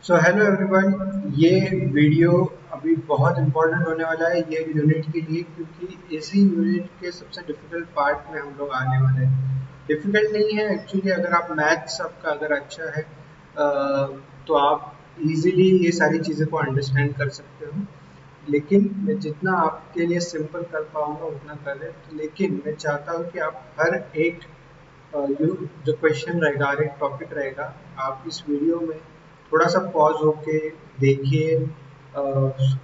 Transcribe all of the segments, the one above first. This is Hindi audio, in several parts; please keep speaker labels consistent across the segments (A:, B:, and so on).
A: सो हेलो एवरीवन, ये वीडियो अभी बहुत इम्पोर्टेंट होने वाला है ये यूनिट के लिए, क्योंकि इसी यूनिट के सबसे डिफिकल्ट पार्ट में हम लोग आने वाले हैं। डिफिकल्ट नहीं है एक्चुअली, अगर आप मैथ्स आपका अगर अच्छा है तो आप इजीली ये सारी चीज़ें को अंडरस्टैंड कर सकते हो। लेकिन मैं जितना आपके लिए सिंपल कर पाऊँगा उतना करें, लेकिन मैं चाहता हूँ कि आप हर एक जो क्वेश्चन रहेगा, हर एक टॉपिक रहेगा, आप इस वीडियो में थोड़ा सा पॉज होके देखिए,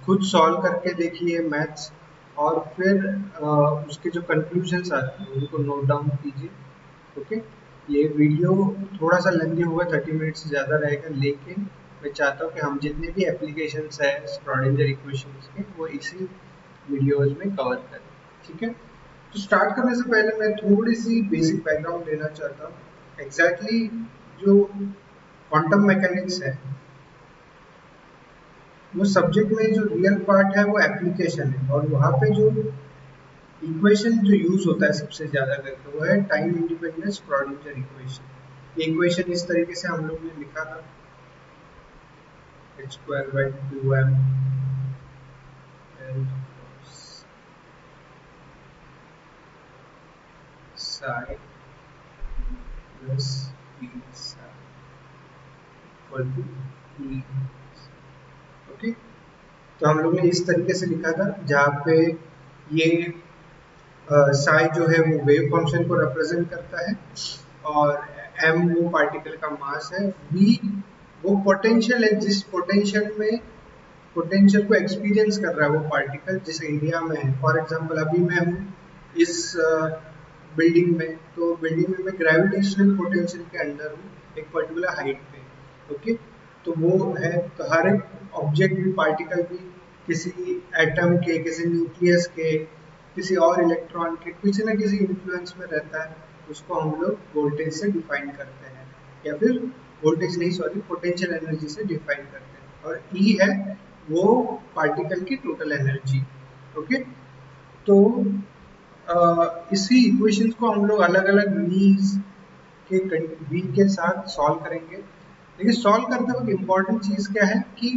A: खुद सॉल्व करके देखिए मैथ्स, और फिर उसके जो कंक्लूजन्स आते हैं उनको नोट डाउन कीजिए। ओके, ये वीडियो थोड़ा सा लेंथी होगा, 30 मिनट से ज़्यादा रहेगा, लेकिन मैं चाहता हूँ कि हम जितने भी एप्लीकेशंस हैं श्रोडिंगर इक्वेशंस के वो इसी वीडियोज में कवर करें। ठीक है, तो स्टार्ट करने से पहले मैं थोड़ी सी बेसिक बैकग्राउंड देना चाहता हूँ। एग्जैक्टली जो क्वांटम मैकेनिक्स है वो सब्जेक्ट में जो रियल पार्ट है वो एप्लीकेशन है, और वहाँ पे जो इक्वेशन जो यूज होता है सबसे ज़्यादा करके वो है टाइम इंडिपेंडेंस श्रोडिंगर इक्वेशन। ये इक्वेशन इस तरीके से हम लोग ने लिखा था, h square by 2m psi plus b psi equal to e। Okay, तो हम लोग ने इस तरीके से लिखा था, जहाँ पे ये साई जो है वो वेव फंक्शन को रिप्रेजेंट करता है, और m वो पार्टिकल का मास है, v वो पोटेंशियल है, जिस पोटेंशियल में पोटेंशियल को एक्सपीरियंस कर रहा है वो पार्टिकल जिस एरिया में है। फॉर एग्जांपल अभी मैं हूँ इस बिल्डिंग में, तो बिल्डिंग में मैं ग्रेविटेशनल पोटेंशियल के अंडर हूँ एक पर्टिकुलर हाइट पे। ओके, तो वो है, तो हर एक ऑब्जेक्ट भी, पार्टिकल भी किसी एटम के, किसी न्यूक्लियस के, किसी और इलेक्ट्रॉन के किसी न किसी इन्फ्लुएंस में रहता है, उसको हम लोग वोल्टेज से डिफाइन करते हैं, या फिर वोल्टेज नहीं, सॉरी, पोटेंशियल एनर्जी से डिफाइन करते हैं, और ई है वो पार्टिकल की टोटल एनर्जी। ओके, तो इसी इक्वेशंस को हम लोग अलग अलग वीज के वी के साथ सॉल्व करेंगे। लेकिन सॉल्व करते वक्त इम्पॉर्टेंट चीज़ क्या है कि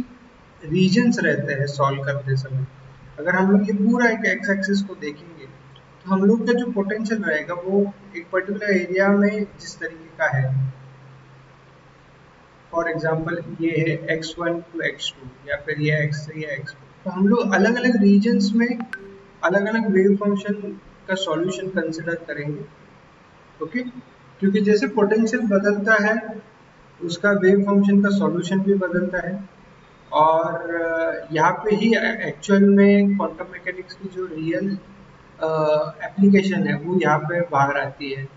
A: रीजन्स रहते हैं सॉल्व करते समय। अगर हम लोग ये पूरा एक एक्स एक्सिस को देखेंगे तो हम लोग का जो पोटेंशियल रहेगा वो एक पर्टिकुलर एरिया में जिस तरीके का है, फॉर एग्जांपल ये है x1 टू x2, या फिर ये x3 या x4, तो हम लोग अलग अलग रीजन्स में अलग अलग वेव फंक्शन का सॉल्यूशन कंसिडर करेंगे। ओके, क्योंकि जैसे पोटेंशियल बदलता है उसका वेव फंक्शन का सॉल्यूशन भी बदलता है, और यहाँ पे ही एक्चुअल में क्वांटम मैकेनिक्स की जो रियल एप्लीकेशन है वो यहाँ पे बाहर आती है।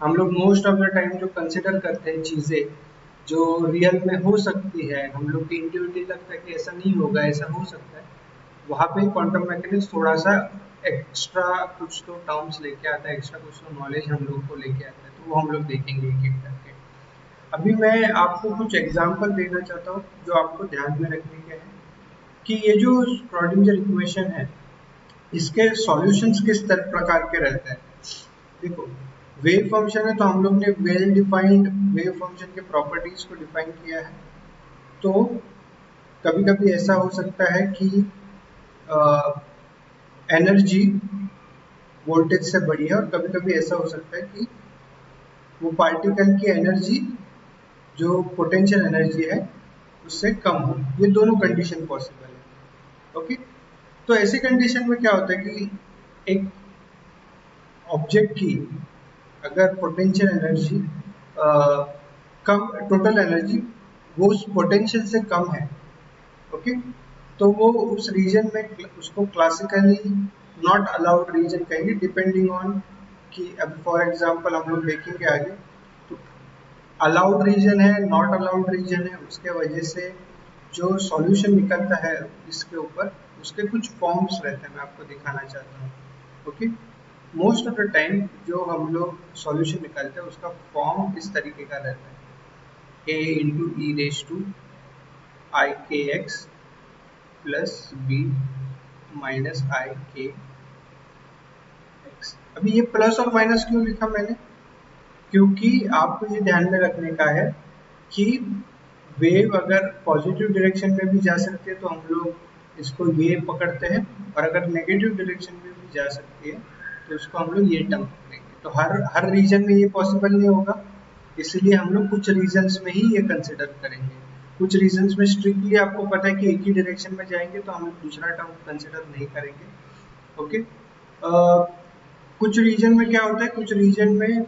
A: हम लोग मोस्ट ऑफ द टाइम जो कंसिडर करते हैं चीज़ें जो रियल में हो सकती है, हम लोग को इंट्यूटिवली लगता है कि ऐसा नहीं होगा, ऐसा हो सकता है, वहाँ पे क्वांटम मैकेनिक्स थोड़ा सा एक्स्ट्रा कुछ तो टर्म्स लेके आता है, एक्स्ट्रा कुछ तो नॉलेज हम लोग को लेके आता है, तो वो हम लोग देखेंगे एक एक करके। अभी मैं आपको कुछ एग्जांपल देना चाहता हूँ जो आपको ध्यान में रखने के हैं कि ये जो श्रोडिंगर इक्वेशन है इसके सॉल्यूशंस किस तरह प्रकार के रहते हैं। देखो, वेव फंक्शन है तो हम लोग ने वेल डिफाइंड वेव फंक्शन के प्रॉपर्टीज को डिफाइन किया है। तो कभी कभी ऐसा हो सकता है कि एनर्जी वोल्टेज से बड़ी है, और कभी कभी ऐसा हो सकता है कि वो पार्टिकल की एनर्जी जो पोटेंशियल एनर्जी है उससे कम हो। ये दोनों कंडीशन पॉसिबल है। ओके, तो ऐसी कंडीशन में क्या होता है कि एक ऑब्जेक्ट की अगर पोटेंशियल एनर्जी कम, टोटल एनर्जी वो उस पोटेंशियल से कम है, ओके, तो वो उस रीजन में उसको क्लासिकली नॉट अलाउड रीजन कहेंगे, डिपेंडिंग ऑन कि अब फॉर एग्जांपल हम लोग देखेंगे आगे, तो अलाउड रीजन है, नॉट अलाउड रीजन है, उसके वजह से जो सॉल्यूशन निकलता है इसके ऊपर उसके कुछ फॉर्म्स रहते हैं, मैं आपको दिखाना चाहता हूँ। Okay, most of the time जो हम लोग सॉल्यूशन निकालते हैं उसका फॉर्म इस तरीके का रहता है, a into e raise to i k x plus b minus i k x. अभी ये प्लस और माइनस क्यों लिखा मैंने, क्योंकि आपको ये ध्यान में रखने का है कि वेव अगर पॉजिटिव डायरेक्शन में भी जा सकती है तो हम लोग इसको ये पकड़ते हैं, और अगर नेगेटिव डायरेक्शन में भी जा सकती है तो इसको हम लोग ये टर्म पकड़ेंगे। तो हर रीजन में ये पॉसिबल नहीं होगा, इसलिए हम लोग कुछ रीजन्स में ही ये कंसिडर करेंगे। कुछ रीजन्स में स्ट्रिक्टली आपको पता है कि एक ही डायरेक्शन में जाएंगे तो हम लोग दूसरा टर्म कंसिडर नहीं करेंगे। ओके, कुछ रीजन में क्या होता है, कुछ रीजन में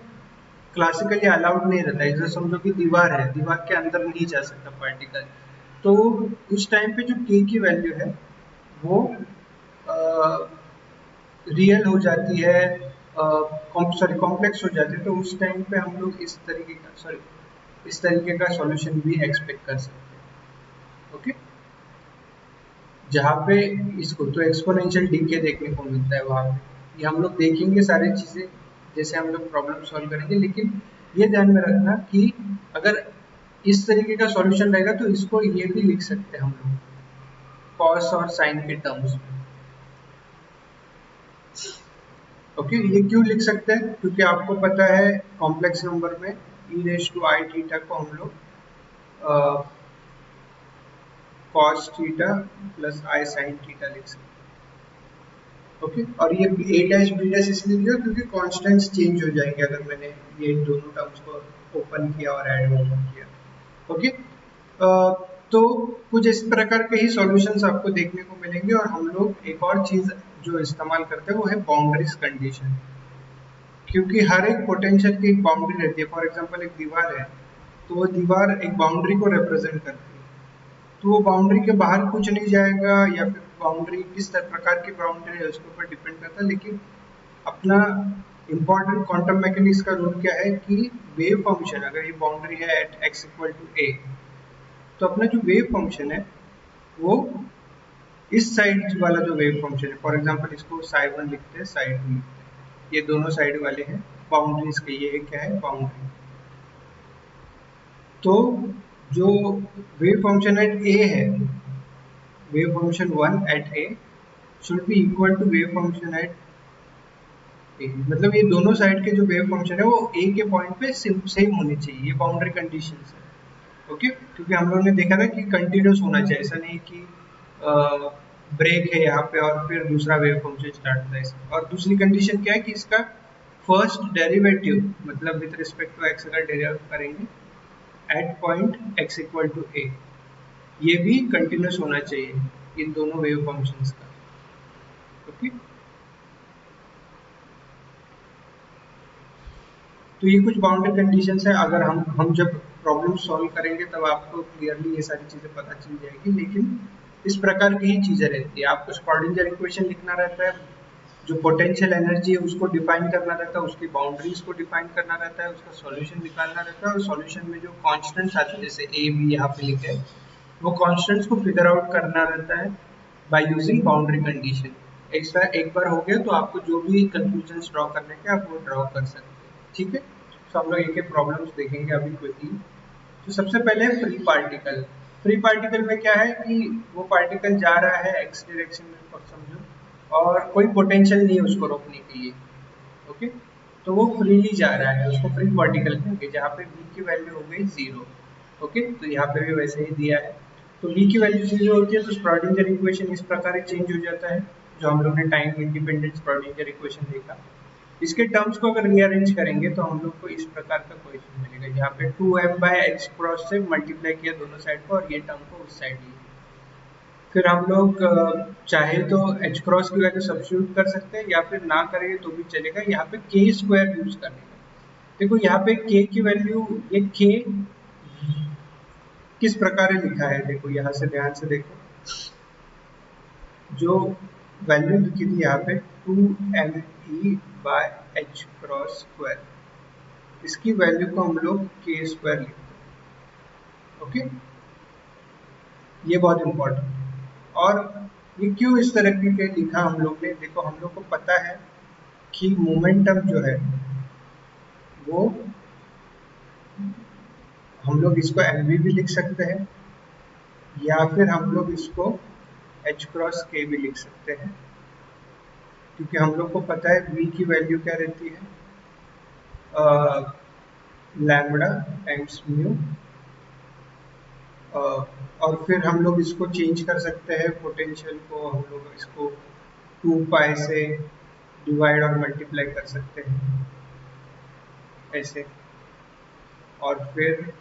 A: क्लासिकली अलाउड नहीं रहता है। जैसे समझो कि दीवार है, दीवार के अंदर नहीं जा सकता पार्टिकल, तो उस टाइम पे जो k की वैल्यू है वो रियल हो जाती है, कॉम्प्लेक्स हो जाती है। तो उस टाइम पे हम लोग इस तरीके का सॉल्यूशन भी एक्सपेक्ट कर सकते हैं। ओके, जहाँ पे इसको तो एक्सपोनेंशियल डीके देखने को मिलता है वहाँ पे, ये हम लोग देखेंगे सारी चीजें जैसे हम लोग प्रॉब्लम सॉल्व करेंगे। लेकिन ये ध्यान में रखना कि अगर इस तरीके का सॉल्यूशन रहेगा तो इसको ये भी लिख सकते हैं हम लोग कॉस और साइन के टर्म्स में। ओके, ये क्यों लिख सकते हैं, क्योंकि आपको पता है कॉम्प्लेक्स नंबर में e⁻i थीटा को हम लोग cos theta plus i sin theta लिख सकते हैं। ओके, और ये a डैश b डैश इसलिए लिखा क्योंकि कांस्टेंट्स चेंज हो जाएंगे अगर मैंने ये दोनों टर्म्स को ओपन किया और ऐड ओपन किया। ओके, तो कुछ इस प्रकार के ही सॉल्यूशंस आपको देखने को मिलेंगे। और हम लोग एक और चीज जो इस्तेमाल करते हैं वो है बाउंड्रीज कंडीशन, क्योंकि हर एक पोटेंशियल की एक बाउंड्री रहती है। फॉर एग्जांपल एक दीवार है तो वो दीवार एक बाउंड्री को रिप्रेजेंट करती है, तो वो बाउंड्री के बाहर कुछ नहीं जाएगा, या फिर बाउंड्री किस प्रकार की बाउंड्री है उसके ऊपर डिपेंड करता है। लेकिन अपना इम्पॉर्टेंट क्वांटम मैकेनिक्स का रूल क्या है कि वेव फंक्शन अगर ये बाउंड्री है at x equal to a, तो अपना जो वेव फंक्शन है वो इस साइड वाला जो वेव फंक्शन है, फॉर एग्जांपल इसको साई1 लिखते हैं, साई2 लिखते हैं, ये दोनों साइड वाले हैं बाउंड्रीज के, ये क्या है बाउंड्री। तो जो वेव फंक्शन एट a है, wave function 1 at a should be equal to wave function at a, मतलब ये दोनों साइड के जो वेव फंक्शन है वो a के पॉइंट पे सेम होने चाहिए, ये बाउंड्री कंडीशंस है। ओके, क्योंकि हम लोगों ने देखा था कि कंटिन्यूस होना चाहिए, ऐसा नहीं कि ब्रेक है यहाँ पे और फिर दूसरा वेव फंक्शन स्टार्ट होता है। और दूसरी कंडीशन क्या है कि इसका फर्स्ट डेरिवेटिव मतलब विद रिस्पेक्ट टू x अगर डेरिवेट करेंगे at point x equal to a, ये भी कंटिन्यूस होना चाहिए इन दोनों वेव फंक्शंस का। ओके, तो ये कुछ बाउंड्री कंडीशंस है। अगर हम जब प्रॉब्लम सॉल्व करेंगे तब आपको क्लियरली ये सारी चीजें पता चल जाएगी। लेकिन इस प्रकार की ही चीजें रहती है, आपको स्क्रॉडिंजर इक्वेशन लिखना रहता है, जो पोटेंशियल एनर्जी है उसको डिफाइन करना रहता है, उसकी बाउंड्रीज को डिफाइन करना रहता है, उसका सॉल्यूशन निकालना रहता है, और सॉल्यूशन में जो कांस्टेंट्स आते हैं जैसे a b यहाँ पे लिखे हैं, वो कांस्टेंट्स को फिगर आउट करना रहता है बाय यूजिंग बाउंड्री कंडीशन। एक बार हो गया तो आपको जो भी कंक्लूजन ड्रॉ करने के आप वो ड्रॉ कर सकते हैं। ठीक है, तो हम लोग एक एक प्रॉब्लम्स देखेंगे अभी क्विकली। तो सबसे पहले फ्री पार्टिकल। फ्री पार्टिकल में क्या है कि वो पार्टिकल जा रहा है x डायरेक्शन में समझो, और कोई पोटेंशियल नहीं है उसको रोकने के लिए। ओके, तो वो फ्रीली जा रहा है, उसको फ्री पार्टिकल कहेंगे, जहाँ पे v की वैल्यू हो गई 0। ओके, तो यहाँ पे भी वैसे ही दिया है, तो v की वैल्यू 0 होती है तो स्क्रॉडिंजर इक्वेशन इस प्रकार चेंज हो जाता है, जो हम लोग ने टाइम इंडिपेंडेंट स्क्रॉडिंजर इक्वेशन देखा। इसके टर्म्स को अगर रीअरेंज करेंगे तो हम लोग को इस प्रकार का क्वेश्चन मिलेगा, जहाँ पे 2m/h क्रॉस से मल्टीप्लाई किया दोनों साइड को और ये टर्म को उस साइड लिया। फिर हम लोग चाहे तो h क्रॉस की वैल्यू सब्स्टिट्यूट कर सकते हैं या फिर ना करेंगे तो भी चलेगा। यहाँ पे k स्क्वायर यूज करेंगे। देखो यहाँ पे k की वैल्यू, ये k किस प्रकार लिखा है, देखो यहाँ से ध्यान से देखो, जो वैल्यू लिखी थी यहाँ पे 2me/h क्रॉस स्क्वायर, इसकी वैल्यू को हम लोग k स्क्वायर लिखते हैं। ओके, ये बहुत इंपॉर्टेंट। और ये क्यों इस तरह के लिखा हम लोग ने, देखो हम लोग को पता है कि मोमेंटम जो है वो हम लोग इसको mv भी लिख सकते हैं, या फिर हम लोग इसको h क्रॉस k भी लिख सकते हैं, क्योंकि हम लोग को पता है v की वैल्यू क्या रहती है, लैम्बडा टाइम्स म्यू और फिर हम लोग इसको चेंज कर सकते हैं, पोटेंशियल को हम लोग इसको 2 पाई से डिवाइड और मल्टीप्लाई कर सकते हैं ऐसे। और फिर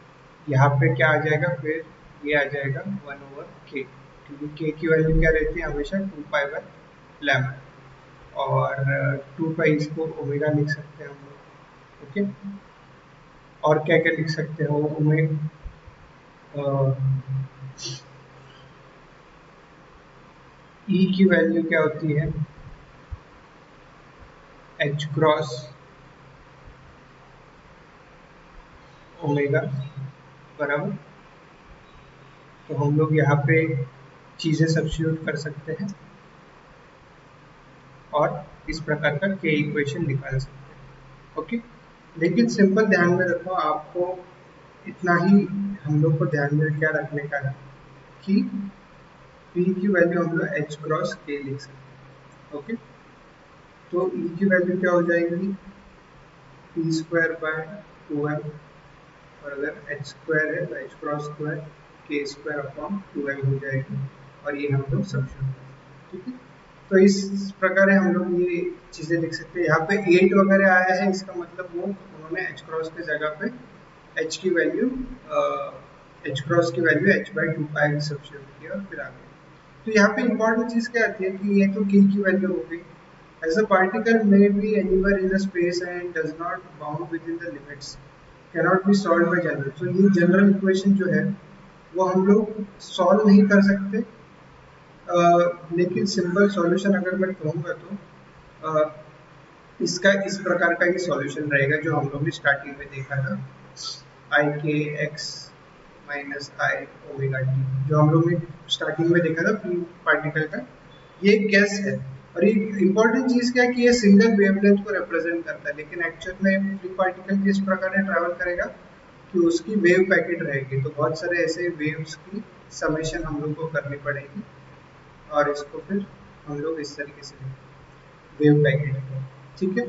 A: यहाँ पे क्या आ जाएगा, फिर ये आ जाएगा 1/k, क्योंकि k की वैल्यू क्या रहती है हमेशा 2 पाई बाय लैम्डा, और 2 पाई इसको ओमेगा लिख सकते हैं हम लोग। ओके, और क्या क्या लिख सकते हो, ई की वैल्यू क्या होती है, h क्रॉस ओमेगा बराबर। तो हम लोग यहाँ पे चीजें सब्स्टिट्यूट कर सकते हैं और इस प्रकार का के इक्वेशन निकाल सकते हैं। ओके, लेकिन सिंपल ध्यान में रखो, आपको इतना ही हम लोग को ध्यान में क्या रखने का है कि P की वैल्यू हम लोग h क्रॉस k लिख सकते हैं। ओके, तो E की वैल्यू क्या हो जाएगी, p स्क्वायर बाय 2m, और अगर h स्क्वायर है तो h cross square k square upon 2m हो जाएगी, और ये हम लोग सब्स्टिट्यूट करेंगे। ठीक है, तो इस प्रकार हम लोग ये चीजें लिख सकते हैं। यहाँ पे 8 वगैरह आया है, इसका मतलब वो उन्होंने h क्रॉस के जगह पे h की वैल्यू h क्रॉस की value h by 2 pi substitute किया और फिर आ गई। तो यहाँ पे इंपॉर्टेंट चीज क्या आती है कि ये तो k की वैल्यू हो गई, as a particle may be anywhere in the space and does not bound within the limits, cannot be solved by general। तो ये जनरल इक्वेशन जो है वो हम लोग सॉल्व नहीं कर सकते, लेकिन सिंपल सॉल्यूशन अगर मैं कहूँगा तो इसका इस प्रकार का ही सॉल्यूशन रहेगा जो हम लोग ने स्टार्टिंग में देखा था, आई के एक्स माइनस आई ओमेगा टी, जो हम लोग ने स्टार्टिंग में देखा था फ्री पार्टिकल का। ये गैस है, और ये इंपॉर्टेंट चीज क्या है कि ये सिंगल वेवलेंथ को रिप्रेजेंट करता है, लेकिन एक्चुअल में फ्री पार्टिकल किस प्रकार से ट्रैवल करेगा कि उसकी वेव पैकेट रहेगी, तो बहुत सारे ऐसे वेव्स की समेशन हम लोग को करनी पड़ेगी, और इसको फिर हम लोग इस तरीके से वेव पैकेट को। ठीक है,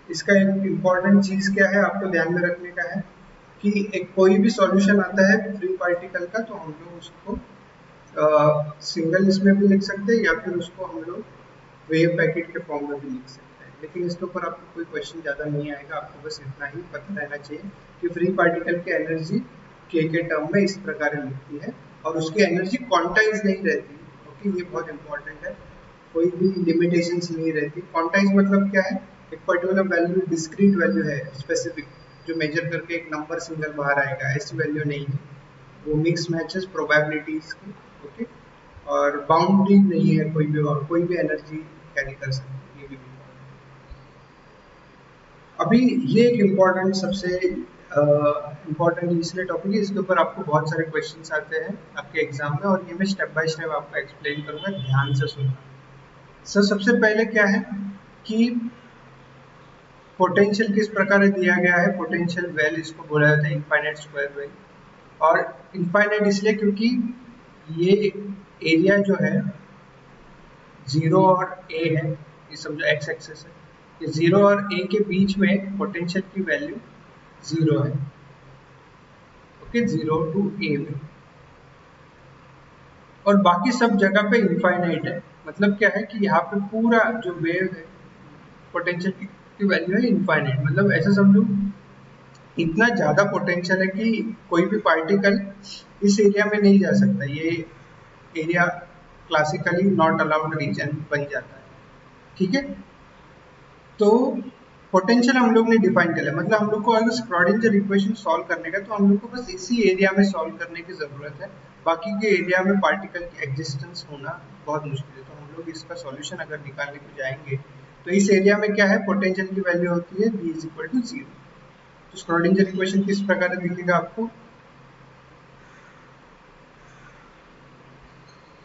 A: इसका एक इम्पॉर्टेंट चीज क्या है आपको ध्यान में रखने का है कि एक कोई भी सॉल्यूशन आता है फ्री पार्टिकल का, तो हम लोग उसको सिंगल इसमें भी लिख सकते हैं, या फिर उसको हम लोग वेव पैकेट के फॉर्म में भी लिख सकते हैं। लेकिन इसके ऊपर आपको कोई क्वेश्चन ज़्यादा नहीं आएगा, आपको बस इतना ही पता रहना चाहिए कि फ्री पार्टिकल की एनर्जी के टर्म में इस प्रकार लिखती है, और उसकी एनर्जी क्वांटाइज नहीं रहती। ओके, ये बहुत इंपॉर्टेंट है, कोई भी लिमिटेशंस नहीं रहती। क्वांटाइज मतलब क्या है, एक पर्टिकुलर वैल्यू डिस्क्रीट वैल्यू है स्पेसिफिक, जो मेजर करके एक नंबर सिंगल बाहर आएगा, ऐसी वैल्यू नहीं है, वो मिक्स मैचेस प्रोबेबिलिटीज की। ओके, और बाउंड्री नहीं है, कोई भी एनर्जी कैरी कर सकती है, ये भी अभी ये एक इम्पॉर्टेंट सबसे इम्पॉर्टेंट इसलिए टॉपिक है, इसके ऊपर आपको बहुत सारे क्वेश्चंस आते हैं आपके एग्जाम में, और ये मैं स्टेप बाय स्टेप आपको एक्सप्लेन करूंगा, ध्यान से सुनना। सर सबसे पहले क्या है कि पोटेंशियल किस प्रकार दिया गया है, पोटेंशियल वेल इसको बोला जाता है, इनफाइनाइट स्क्वायर वेल। और इनफाइनाइट इसलिए क्योंकि ये एरिया जो है 0 और a है, ये समझो x एक्सिस है, ये 0 और a के बीच में पोटेंशियल की वैल्यू 0 है। ओके, 0 टू a में, और बाकी सब जगह पे इनफाइनाइट है। मतलब क्या है कि यहाँ पे पूरा जो वेव है पोटेंशियल की वैल्यू है इनफाइनाइट, मतलब ऐसा समझो इतना ज्यादा पोटेंशियल है कि कोई भी पार्टिकल इस एरिया में नहीं जा सकता, ये area classically not allowed reason बन जाता है। ठीक है, तो पोटेंशियल हम लोग ने डिफाइन कर लिया, मतलब हम लोग को अगर स्क्रॉडिंजर इक्वेशन सॉल्व करने का, तो हम लोग को बस इसी एरिया में सॉल्व करने की जरूरत है, बाकी के एरिया में पार्टिकल की एग्जिस्टेंस होना बहुत मुश्किल है। तो हम लोग इसका सॉल्यूशन अगर निकालने को जाएंगे, तो इस एरिया में क्या है, पोटेंशियल की वैल्यू होती है v इज इक्वल टू 0। तो स्क्रॉडिंजर इक्वेशन किस प्रकार दिखेगा आपको,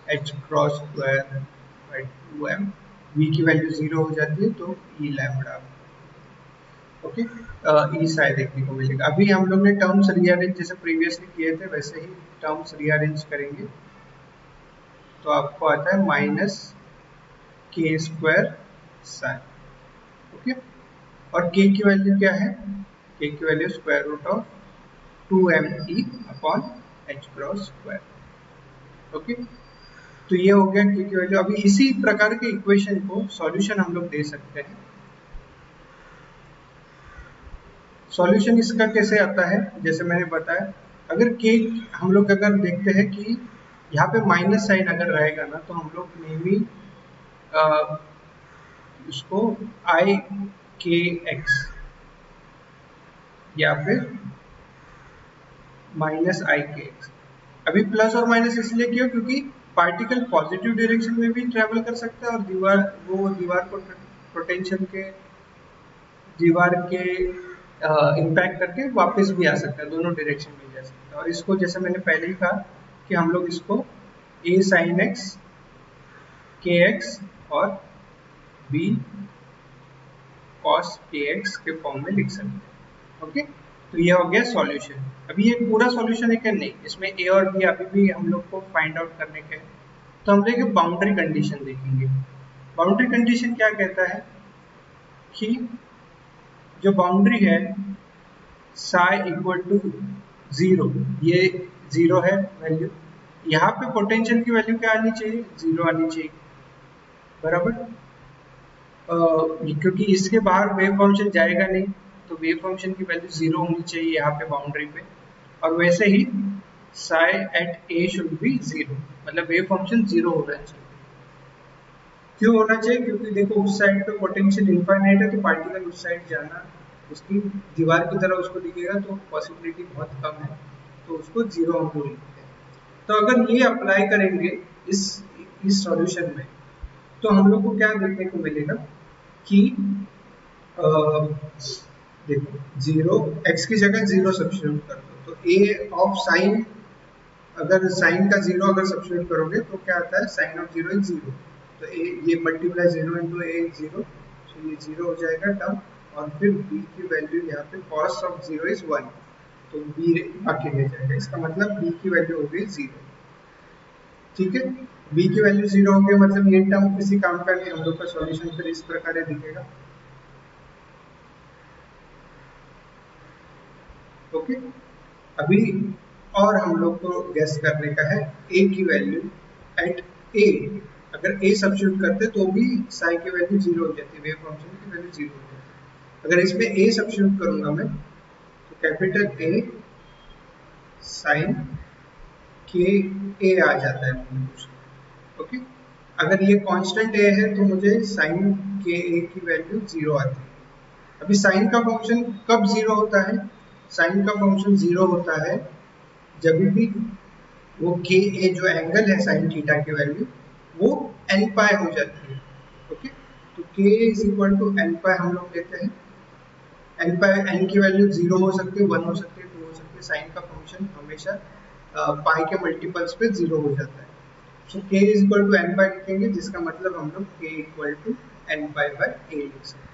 A: h cross square by 2m, v की वैल्यू 0 हो जाती है तो e लैम्बडा। ओके, ई शायद देखने को मिलेगा। अभी हम लोग ने टर्म्स रीअरेंज जैसे प्रीवियसली किए थे वैसे ही टर्म्स रीअरेंज करेंगे, तो आपको आता है माइनस के स्क्वायर साइन। ओके, और के की वैल्यू क्या है, के की value square root of 2m e upon h cross square. Okay, तो ये हो गया k की वैल्यू। अभी इसी प्रकार के इक्वेशन को सॉल्यूशन हम लोग दे सकते हैं। सॉल्यूशन इसका कैसे आता है, जैसे मैंने बताया, अगर k हम लोग अगर देखते हैं कि यहाँ पे माइनस साइन अगर रहेगा ना, तो हम लोग नेमी उसको i k x या फिर माइनस i k x, अभी प्लस और माइनस इसलिए क्यों, क्योंकि पार्टिकल पॉजिटिव डायरेक्शन में भी ट्रेवल कर सकता है और दीवार को पोटेंशियल के दीवार के इम्पैक्ट करके वापस भी आ सकता है, दोनों डायरेक्शन में जा सकता है। और इसको जैसे मैंने पहले ही कहा कि हम लोग इसको a sin x k x और b cos k x के फॉर्म में लिख सकते हैं। ओके, तो ये हो गया सॉल्यूशन। अभी ये पूरा सॉल्यूशन है क्या, नहीं, इसमें a और b अभी भी हम लोग को फाइंड आउट करने के, तो हम लोग बाउंड्री कंडीशन देखेंगे। बाउंड्री कंडीशन क्या कहता है कि जो बाउंड्री है psi इक्वल टू 0, ये 0 है वैल्यू, यहाँ पे पोटेंशियल की वैल्यू क्या आनी चाहिए, 0 आनी चाहिए, बराबर। क्योंकि इसके बाहर वेव फंक्शन जाएगा नहीं, तो वेव फंक्शन की वैल्यू 0 होनी चाहिए यहाँ पे बाउंड्री पे। और वैसे ही psi at a should be 0, मतलब वेव फंक्शन 0 होना चाहिए। क्यों होना चाहिए, क्योंकि देखो उस साइड पे पोटेंशियल इनफाइनाइट है, तो पार्टिकल उस साइड जाना, उसकी दीवार की तरह उसको दिखेगा, तो पॉसिबिलिटी बहुत कम है, तो उसको 0 हम लोग लिखते हैं। तो अगर ये अप्लाई करेंगे इस सॉल्यूशन में, तो हम लोग को क्या देखने को मिलेगा कि देखो 0 x की जगह 0 सब्स्टिट्यूट कर दो, तो a ऑफ साइन, अगर साइन का 0 अगर सब्स्टिट्यूट करोगे तो क्या आता है, साइन ऑफ 0 इज 0, तो a ये मल्टीप्लाई 0 इंटू a 0, तो ये 0 हो जाएगा टर्म। और फिर b की वैल्यू यहाँ पे cos ऑफ 0 इज 1, तो b बाकी रह जाएगा, इसका मतलब b की वैल्यू हो गई 0। ठीक है, b की वैल्यू 0 हो गई, मतलब ये टर्म किसी काम का नहीं, हम लोग का सॉल्यूशन फिर इस प्रकार दिखेगा। ओके, अभी और हम लोग को गेस करने का है a की वैल्यू एट a, अगर a सब्स्टिट्यूट करते तो भी साइन की वैल्यू 0 हो जाती है, वेव फंक्शन की वैल्यू 0 हो जाती है। अगर इसमें a सब्स्टिट्यूट करूंगा मैं, तो कैपिटल A साइन के a आ जाता है कुछ। ओके, अगर ये कांस्टेंट a है तो मुझे साइन के a की वैल्यू 0 आती है। अभी साइन का फंक्शन कब 0 होता है, साइन का फंक्शन 0 होता है जब भी वो के ए जो एंगल है साइन थीटा की वैल्यू वो n पाई हो जाती है। ओके, तो k is equal to n pi हम लोग लेते हैं, n पाई, n की वैल्यू 0 हो सकती है, 1 हो सकती है, 2 हो सकती है, साइन का फंक्शन हमेशा पाई के मल्टीपल्स पे 0 हो जाता है। So k is equal to n pi लिखेंगे, जिसका मतलब हम लोग k equal to n pi by a लिख सकते हैं।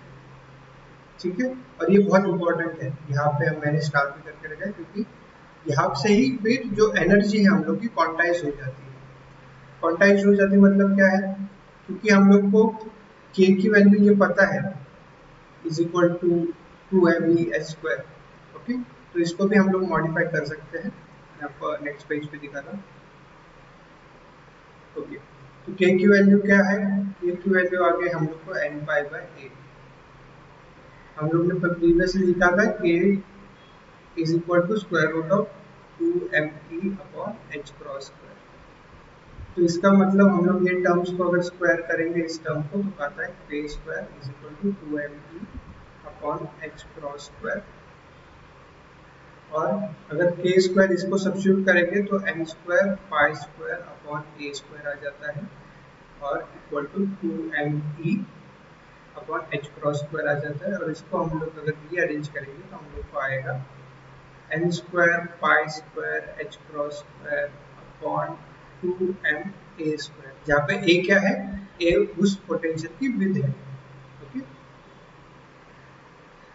A: ठीक है, और ये बहुत इंपॉर्टेंट है, यहाँ पे मैंने स्टार भी करके रखा है, क्योंकि यहाँ से ही फिर जो एनर्जी है हम लोग की क्वांटाइज हो जाती है। क्वांटाइज हो जाती है मतलब क्या है, क्योंकि हम लोग को k की वैल्यू ये पता है is equal to 2mE/²। Okay, तो इसको भी हम लोग मॉडिफाई कर सकते हैं, मैं आपको नेक्स्ट पेज पे दिखा रहा हूँ। ओके, तो k की वैल्यू क्या है, k की वैल्यू आ गई हम लोग को n पाई बाय a। हम लोग ने प्रीवियसली लिखा था k is equal to square root of 2me/h cross square. तो इसका मतलब हम लोग ये टर्म्स को अगर स्क्वायर करेंगे इस टर्म को, तो आता है k square is equal to 2me/h cross square. और अगर k स्क्वायर इसको सब्स्टिट्यूट करेंगे तो n square pi square upon a square आ जाता है, और equal to 2me/h cross square आ जाता है। और इसको हम लोग अगर रीअरेंज करेंगे तो हम लोग को आएगा n square pi square h cross square upon 2ma square, जहाँ पे a क्या है, a उस पोटेंशियल की विड्थ है। ओके,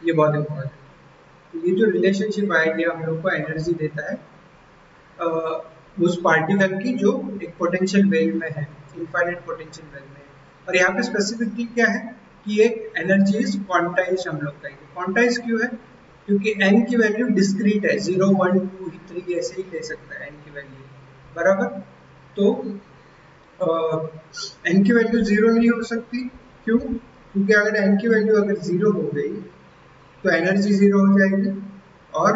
A: ये बहुत इंपॉर्टेंट है। तो ये जो रिलेशनशिप आएगी हम लोग को एनर्जी देता है उस पार्टिकल की जो एक पोटेंशियल वेल में है, इनफाइनाइट पोटेंशियल वेल में है। और यहाँ पे स्पेसिफिकली क्या है कि एक एनर्जी इज क्वांटाइज हम लोग कहेंगे। क्वांटाइज क्यों है, क्योंकि n की वैल्यू डिस्क्रीट है, 0 1 2 3 ऐसे ही ले सकता है n की वैल्यू, बराबर। तो n की वैल्यू 0 नहीं हो सकती, क्यों? क्योंकि अगर n की वैल्यू अगर 0 हो गई तो एनर्जी 0 हो जाएगी, और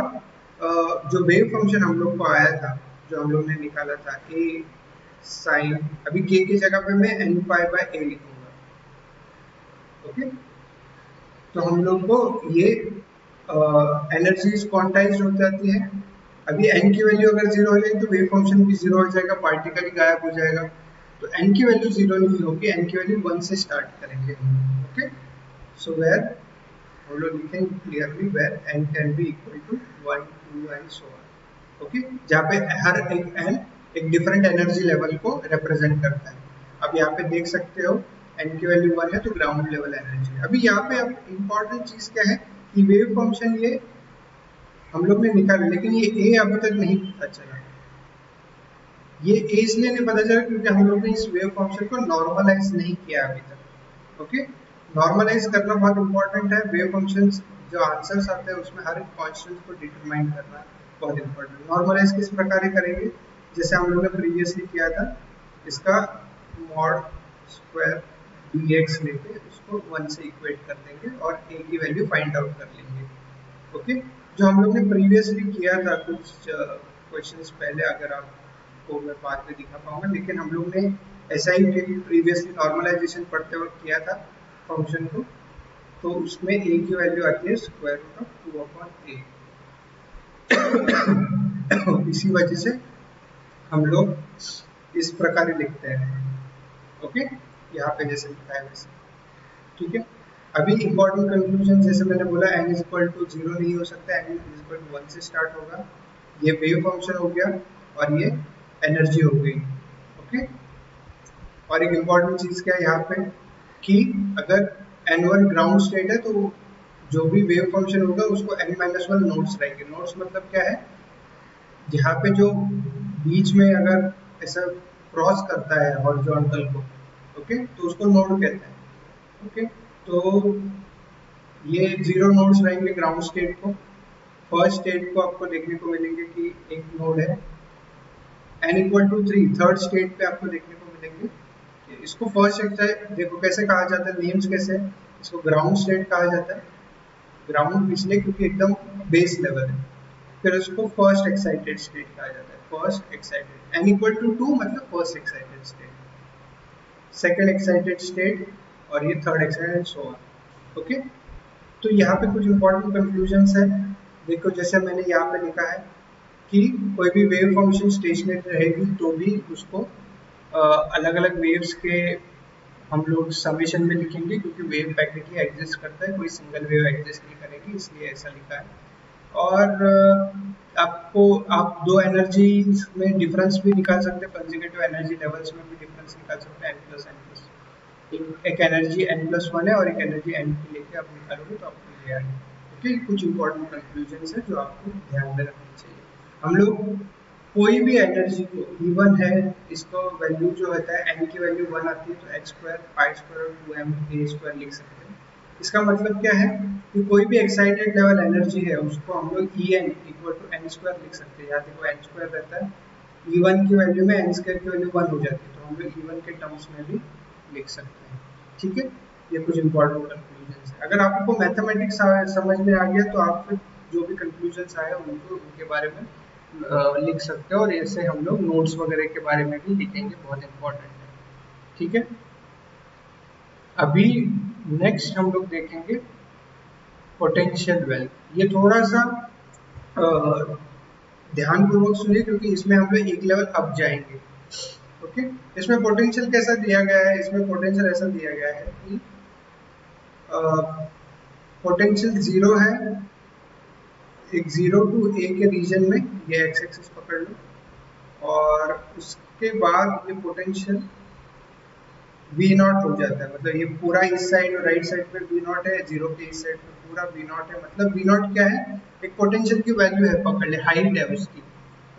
A: जो वेव फंक्शन हम लोग को आया था, जो हम लोग ने निकाला था a साइन, अभी k की जगह पे मैं n पाई बाय a लिखूंगा, ओके। तो हम लोग को ये एनर्जीज क्वांटाइज हो जाती है। अभी n की वैल्यू अगर 0 हो जाएगी तो वेव फंक्शन भी 0 हो जाएगा, पार्टिकल ही गायब हो जाएगा। तो n की वैल्यू 0 नहीं होगी, n की वैल्यू 1 से स्टार्ट करेंगे, ओके। सो वेयर हम लोग लिखेंगे clearly where n can be equal to 1 2 and so on, okay, जहाँ पे हर एक n एक डिफरेंट एनर्जी लेवल को रिप्रेजेंट करता है। अब यहाँ पे देख सकते हो n की वैल्यू 1 है तो ग्राउंड लेवल एनर्जी। अभी यहाँ पे अब इम्पोर्टेंट चीज क्या है कि वेव फंक्शन ये हम लोग ने निकाला, लेकिन ये a अभी तक नहीं पता चला। ये a इसलिए नहीं पता चला क्योंकि हम लोग ने इस वेव फंक्शन को नॉर्मलाइज नहीं किया अभी तक, ओके। नॉर्मलाइज करना बहुत इंपॉर्टेंट है। वेव फंक्शंस जो आंसर्स आते हैं उसमें हर एक कांस्टेंट को डिटरमाइन करना बहुत इंपॉर्टेंट। नॉर्मलाइज किस प्रकार करेंगे, जैसे हम लोग ने प्रीवियसली किया था, इसका मॉड स्क्वायर dx लेके उसको 1 से इक्वेट कर देंगे और a की वैल्यू फाइंड आउट कर लेंगे, ओके। जो हम लोग ने प्रीवियसली किया था कुछ क्वेश्चंस पहले, अगर आपको मैं बाद में दिखा पाऊंगा, लेकिन हम लोग ने ऐसा ही प्रीवियसली नॉर्मलाइजेशन पढ़ते वक्त किया था फंक्शन को। तो उसमें a की वैल्यू आती है स्क्वायर रूट ऑफ 2/a। इसी वजह से हम लोग इस प्रकार लिखते हैं, ओके, यहाँ पे जैसे लिखा है वैसे, ठीक है। अभी इंपॉर्टेंट कंक्लूजन, जैसे मैंने बोला n इज इक्वल टू 0 नहीं हो सकता, n इज इक्वल टू 1 से स्टार्ट होगा। ये वेव फंक्शन हो गया और ये एनर्जी हो गई, ओके। और एक इंपॉर्टेंट चीज क्या है यहाँ पे कि अगर n1 ग्राउंड स्टेट है तो जो भी वेव फंक्शन होगा उसको n-1 नोड्स रहेंगे। नोड्स मतलब क्या है, यहाँ पे जो बीच में अगर ऐसा क्रॉस करता है हॉरिजॉन्टल को, ओके, तो उसको नोड कहते हैं, ओके। तो ये 0 नोड्स रहेंगे ग्राउंड स्टेट को। फर्स्ट स्टेट को आपको देखने को मिलेंगे कि एक नोड है, n equal to 3 third state पे आपको देखने को मिलेंगे। इसको फर्स्ट स्टेट देखो कैसे कहा जाता है, नेम्स कैसे, इसको ग्राउंड स्टेट कहा जाता है। ग्राउंड इसलिए क्योंकि एकदम बेस लेवल है। फिर उसको फर्स्ट एक्साइटेड स्टेट कहा जाता है, first excited. n equal to 2 मतलब first excited state, second excited state, और ये third excited, so on, okay. तो यहाँ पे कुछ इंपॉर्टेंट कंक्लूजन्स है। देखो जैसे मैंने यहाँ पे लिखा है कि कोई भी वेव फंक्शन स्टेशनरी रहेगी तो भी उसको अलग अलग वेव्स के हम लोग समेशन में लिखेंगे, क्योंकि वेव पैकेट ही एग्जिस्ट करता है, कोई सिंगल वेव एग्जिस्ट नहीं करेगी, इसलिए ऐसा लिखा है। और आप दो एनर्जी में डिफरेंस भी निकाल सकते हैं, कंसेक्यूटिव एनर्जी लेवल्स में भी डिफरेंस निकाल सकते हैं, एक एनर्जी n+1 है और एक एनर्जी n की लेके आप निकालोगे तो आपको ये आएगा, ओके। कुछ इंपॉर्टेंट कंक्लूजन्स है जो आपको ध्यान में रखनी चाहिए। हम लोग कोई भी एनर्जी को E1 है, इसको वैल्यू जो होता है n की वैल्यू 1 आती है तो h² π² और 2m_a² लिख सकते हैं। इसका मतलब क्या है कि कोई भी एक्साइटेड लेवल एनर्जी है उसको हम लोग En इक्वल टू n² लिख सकते हैं। यहाँ देखो n² रहता है, E1 की वैल्यू में n² की वैल्यू 1 हो जाती है, तो हम लोग E1 के टर्म्स में भी लिख सकते हैं, ठीक है। ये कुछ इंपॉर्टेंट कंक्लूजन्स है। अगर आपको मैथमेटिक्स समझ में आ गया तो आप फिर जो भी कंक्लूजन्स आए उनके बारे में लिख सकते हो, और ऐसे हम लोग नोट्स वगैरह के बारे में भी लिखेंगे, बहुत इंपॉर्टेंट है, ठीक है। अभी नेक्स्ट हम लोग देखेंगे पोटेंशियल वेल्थ। ये थोड़ा सा ध्यानपूर्वक सुनिए क्योंकि इसमें हम लोग एक लेवल अप जाएंगे, ओके। इसमें पोटेंशियल कैसा दिया गया है, इसमें पोटेंशियल ऐसा दिया गया है कि पोटेंशियल 0 है, एक 0 टू a के रीजन में, ये एक्स एक्सिस पकड़ लो, और उसके बाद ये पोटेंशियल V0 हो जाता है, मतलब ये पूरा इस साइड और राइट साइड पे V0 है, 0 के इस साइड पे पूरा V0 है। मतलब V0 क्या है, एक पोटेंशियल की वैल्यू है, पकड़ ले, हाइट है उसकी,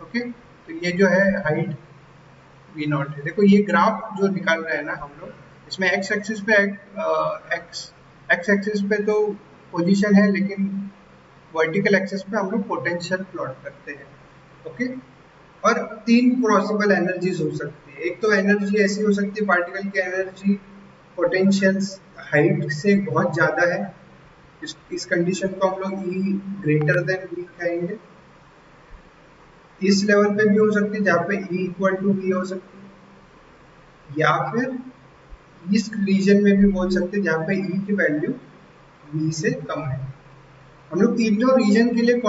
A: ओके। तो ये जो है हाइट V0 है। देखो ये ग्राफ जो निकाल रहे हैं ना हम लोग, इसमें एक्स एक्सिस पे एक्स एक्सिस पे तो पोजीशन है, लेकिन वर्टिकल एक्सिस पे हम लोग पोटेंशियल प्लॉट करते हैं। ओके, और तीन पॉसिबल एनर्जीज हो सकती है। एक तो एनर्जी ऐसी हो सकती है, पार्टिकल की एनर्जी पोटेंशियल हाइट से बहुत ज्यादा है, इस कंडीशन को हम लोग E ग्रेटर देन V कहेंगे। इस लेवल पे भी हो सकती है जहाँ पे E इक्वल टू V हो सकती है, या फिर इस रीजन में भी बोल सकते हैं जहाँ पे E की वैल्यू V से कम है। हम लोग तीनों रीजन के लिए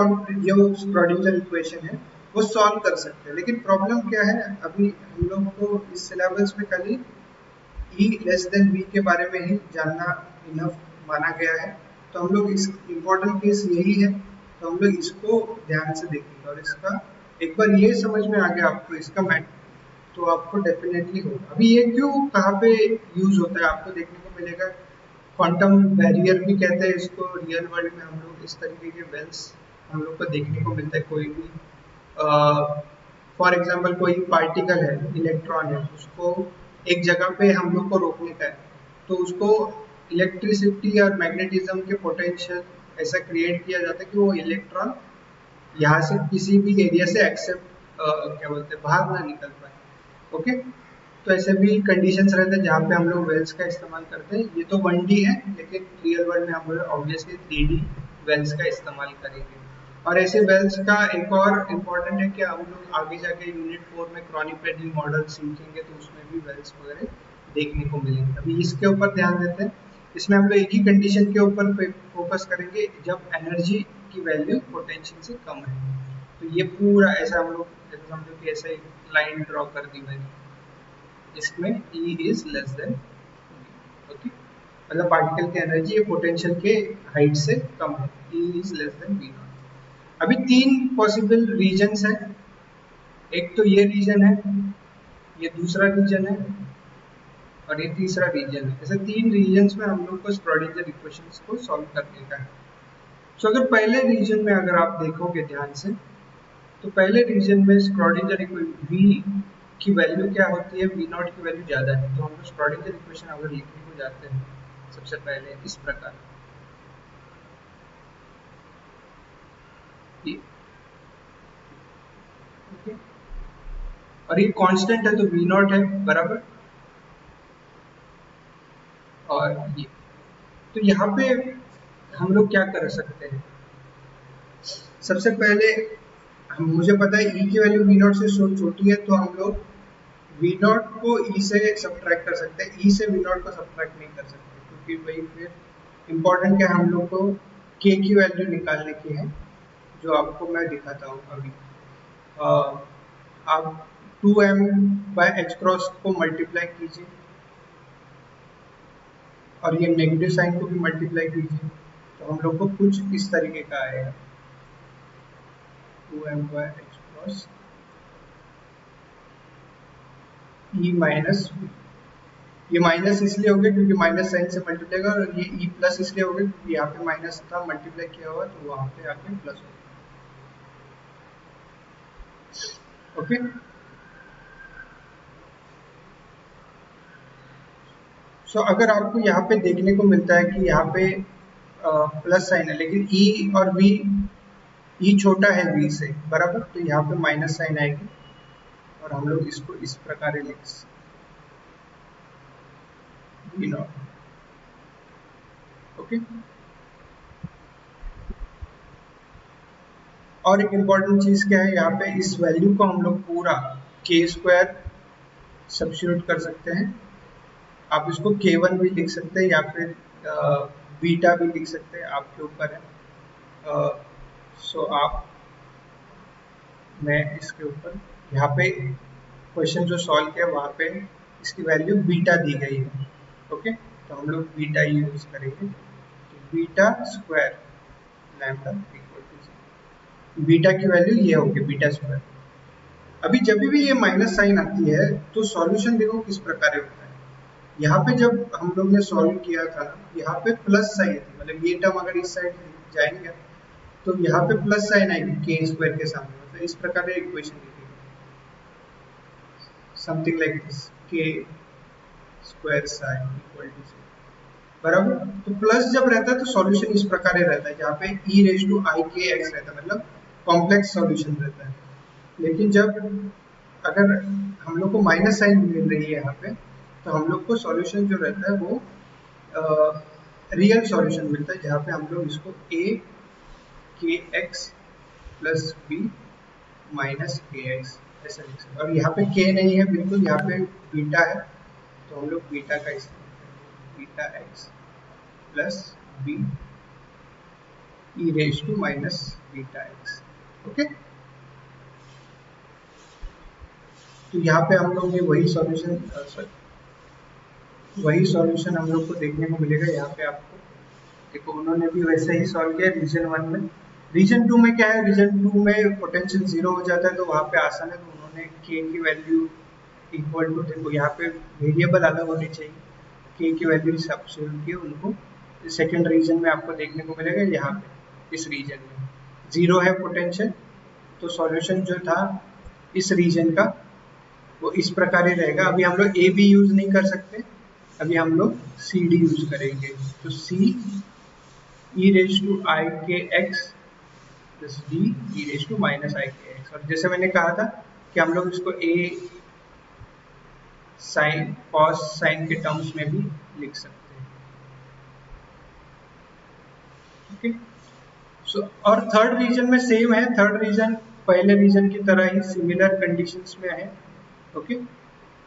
A: जो श्रोडिंगर इक्वेशन है वो सॉल्व कर सकते हैं, लेकिन प्रॉब्लम क्या है, अभी हम लोग को इस सिलेबस में खाली E लेस देन V के बारे में ही जानना इनफ माना गया है। तो हम लोग इस इम्पोर्टेंट केस यही है, तो हम लोग इसको ध्यान से देखेंगे, और इसका एक बार ये समझ में आ गया आपको इसका मैथ, तो आपको डेफिनेटली होगा। अभी ये क्यों कहाँ पे यूज होता है आपको देखने को मिलेगा। क्वांटम बैरियर भी कहते हैं इसको। रियल वर्ल्ड में हम लोग इस तरीके के वेल्स हम लोग को देखने को मिलता है। कोई भी फॉर एग्जांपल कोई पार्टिकल है, इलेक्ट्रॉन है, उसको एक जगह पे हम लोग को रोकने का है, तो उसको इलेक्ट्रिसिटी और मैग्नेटिज्म के पोटेंशियल ऐसा क्रिएट किया जाता है कि वो इलेक्ट्रॉन यहाँ से किसी भी एरिया से एक्सेप्ट क्या बोलते हैं बाहर ना निकल पाए। ओके, तो ऐसे भी कंडीशंस रहते हैं जहाँ पे हम लोग वेल्स का इस्तेमाल करते हैं। ये तो 1D है, लेकिन रियल वर्ल्ड में हम लोग ऑब्वियसली 3D वेल्स का इस्तेमाल करेंगे। और ऐसे वेल्स का एक और इम्पोर्टेंट है कि हम लोग आगे जाके यूनिट 4 में क्रॉनिक पेनी मॉडल सीखेंगे, तो उसमें भी वेल्स वगैरह देखने को मिलेंगे। अभी इसके ऊपर ध्यान देते हैं। इसमें हम लोग एक ही कंडीशन के ऊपर फोकस करेंगे, जब एनर्जी की वैल्यू पोटेंशियल से कम है। तो ये पूरा ऐसा हम लोग जैसे समझो कि ऐसा एक लाइन ड्रॉ कर दी मैंने, इसमें E is less than V। Okay, मतलब पार्टिकल की एनर्जी ये पोटेंशियल के हाइट से कम है, E is less than V not. अभी तीन पॉसिबल रीजन्स हैं, एक तो ये रीजन है, ये दूसरा रीजन है, और ये तीसरा रीजन है। ऐसे तीन रीजन्स में हम लोग को श्रोडिंगर इक्वेशंस को सॉल्व करने का है। तो अगर पहले रीजन में अगर आप देखोगे ध्यान से, तो पहले रीजन में श्रोडिंगर इक्वेशन V की वैल्यू क्या होती है, V नॉट की वैल्यू ज्यादा है। तो हम लोग श्रोडिंगर इक्वेशन अगर लिखने को जाते हैं सबसे पहले इस प्रकार, ओके, और ये कांस्टेंट है तो V नॉट है बराबर, और ये तो यहाँ पे हम लोग क्या कर सकते हैं, सबसे पहले मुझे पता है E की वैल्यू V नॉट से छोटी है, तो हम लोग V नॉट को E से सब्ट्रैक्ट कर सकते हैं। E से V नॉट को सब्ट्रैक्ट नहीं कर सकते, क्योंकि वही फिर इम्पोर्टेंट क्या हम लोग को K की वैल्यू निकालने की है, जो आपको मैं दिखाता हूँ अभी। आप 2m/h क्रॉस को मल्टीप्लाई कीजिए, और ये नेगेटिव साइन को भी मल्टीप्लाई कीजिए, तो हम लोग को कुछ इस तरीके का आएगा 2m/h cross E minus V। ये माइनस इसलिए हो गया क्योंकि माइनस साइन से मल्टीप्लाई का, और ये E प्लस इसलिए हो गया क्योंकि यहाँ पे माइनस था, मल्टीप्लाई किया हुआ तो वहां पे आके प्लस हो गया। ओके, सो अगर आपको यहाँ पे देखने को मिलता है कि यहाँ पे प्लस साइन है, लेकिन E और V, E छोटा है V से बराबर, तो यहाँ पे माइनस साइन आएगी, और हम लोग इसको इस प्रकार लिख सकते V नॉट। ओके, और एक इम्पॉर्टेंट चीज क्या है, यहाँ पे इस वैल्यू को हम लोग पूरा k स्क्वायर सब्स्टिट्यूट कर सकते हैं। आप इसको k1 भी लिख सकते हैं, या फिर बीटा भी लिख सकते हैं, आपके ऊपर है। सो आप मैं इसके ऊपर यहाँ पे क्वेश्चन जो सॉल्व किया वहाँ पे इसकी वैल्यू बीटा दी गई है। ओके, तो हम लोग बीटा यूज करेंगे, तो beta square lambda equal to beta की वैल्यू ये होगी बीटा स्क्वायर। अभी जब भी ये माइनस साइन आती है तो सॉल्यूशन देखो किस प्रकार होता है। यहाँ पे जब हम लोग ने सॉल्व किया था, यहाँ पे प्लस साइन थी, मतलब ये टर्म अगर इस साइड जाएंगे तो यहाँ पे प्लस साइन आएगी के स्क्वायर के सामने, मतलब इस प्रकार इक्वेशन लिखेंगे समथिंग लाइक दिस, के स्क्वायर साइन इक्वल टू 0। बराबर। तो प्लस जब रहता है तो सॉल्यूशन इस प्रकार रहता है, जहाँ पे e raise to i k x रहता है, मतलब कॉम्प्लेक्स सॉल्यूशन रहता है। लेकिन जब अगर हम लोग को माइनस साइन मिल रही है यहाँ पे, तो हम लोग को सॉल्यूशन जो रहता है वो रियल सॉल्यूशन मिलता है, जहाँ पे हम लोग इसको a के एक्स प्लस बी माइनस के एक्स ऐसा लिख सकते हैं। और यहाँ पे k नहीं है बिल्कुल, यहाँ पे बीटा है, तो हम लोग बीटा का इस्तेमाल करेंगे, beta x plus b e raise to minus beta x. Okay, तो यहाँ पे हम लोग ये वही सॉल्यूशन हम लोग को देखने को मिलेगा। यहाँ पे आपको देखो उन्होंने भी वैसे ही सॉल्व किया रीजन 1 में। रीजन 2 में क्या है, रीजन 2 में पोटेंशियल जीरो हो जाता है, तो वहाँ पे आसान है, तो उन्होंने के की वैल्यू इक्वल टू, देखो यहाँ पे वेरिएबल अलग होनी चाहिए, के की वैल्यू सब्स्टिट्यूट की उनको सेकेंड रीजन में आपको देखने को मिलेगा। यहाँ पे इस रीजन में जीरो है पोटेंशियल, तो सॉल्यूशन जो था इस रीजन का वो इस प्रकार ही रहेगा। अभी हम लोग ए बी यूज नहीं कर सकते, अभी हम लोग सी डी यूज करेंगे। तो सी ई raise to i k x plus d e raise to minus i k x. और जैसे मैंने कहा था कि हम लोग इसको ए साइन कॉस साइन के टर्म्स में भी लिख सकते हैं। ओके, सो और थर्ड रीजन में सेम है, थर्ड रीजन पहले रीजन की तरह ही सिमिलर कंडीशंस में है। ओके,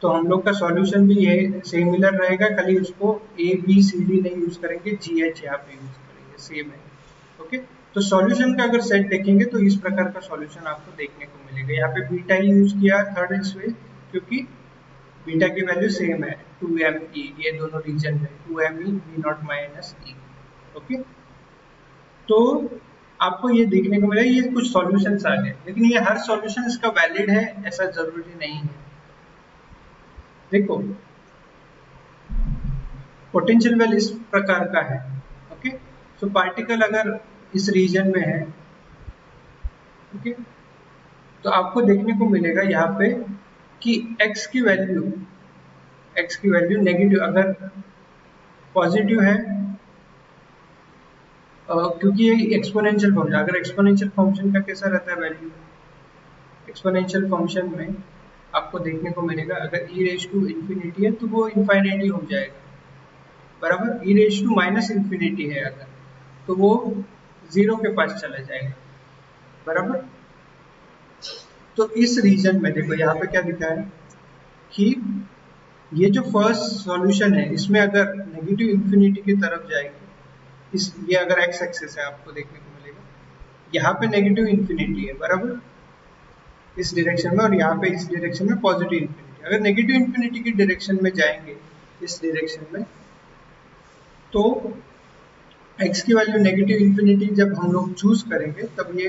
A: तो हम लोग का सॉल्यूशन भी ये सिमिलर रहेगा, खाली उसको ए बी सी डी नहीं यूज करेंगे, जी एच यहाँ पे यूज करेंगे, सेम है। ओके, तो सॉल्यूशन का अगर सेट देखेंगे तो इस प्रकार का सॉल्यूशन आपको देखने को मिलेगा। यहाँ पे बीटा ही यूज किया थर्ड इसमें, क्योंकि बीटा की वैल्यू सेम है 2me, ये दोनों रीजन में 2me v not minus e। Okay, तो आपको ये देखने को मिलेगा ये कुछ सॉल्यूशंस आ गए, लेकिन ये हर सॉल्यूशन इसका वैलिड है ऐसा जरूरी नहीं है। देखो पोटेंशियल वेल इस प्रकार का है। ओके, सो पार्टिकल अगर इस रीजन में है, ओके, तो आपको देखने को मिलेगा यहाँ पे कि x की वैल्यू नेगेटिव, अगर पॉजिटिव है क्योंकि ये एक्सपोनेंशियल फंक्शन, अगर एक्सपोनेंशियल फंक्शन का कैसा रहता है वैल्यू, एक्सपोनेंशियल फंक्शन में आपको देखने को मिलेगा अगर e रेज टू इन्फिनिटी है तो वो इनफाइनिटी हो जाएगा, बराबर। e raise to minus infinity है अगर, तो वो जीरो के पास चला जाएगा, बराबर। तो इस रीजन में देखो यहाँ पे क्या लिखा है कि ये जो फर्स्ट सॉल्यूशन है इसमें अगर नेगेटिव इन्फिनिटी की तरफ जाएगी, इस ये अगर एक्स एक्सिस है आपको देखने को मिलेगा, यहाँ पे नेगेटिव इन्फिनिटी है, बराबर, इस डायरेक्शन में, और यहाँ पे इस डायरेक्शन में पॉजिटिव इन्फिनिटी। अगर नेगेटिव इन्फिनिटी की डायरेक्शन में जाएंगे इस डायरेक्शन में, तो x की वैल्यू नेगेटिव इन्फिनिटी जब हम लोग चूज करेंगे, तब ये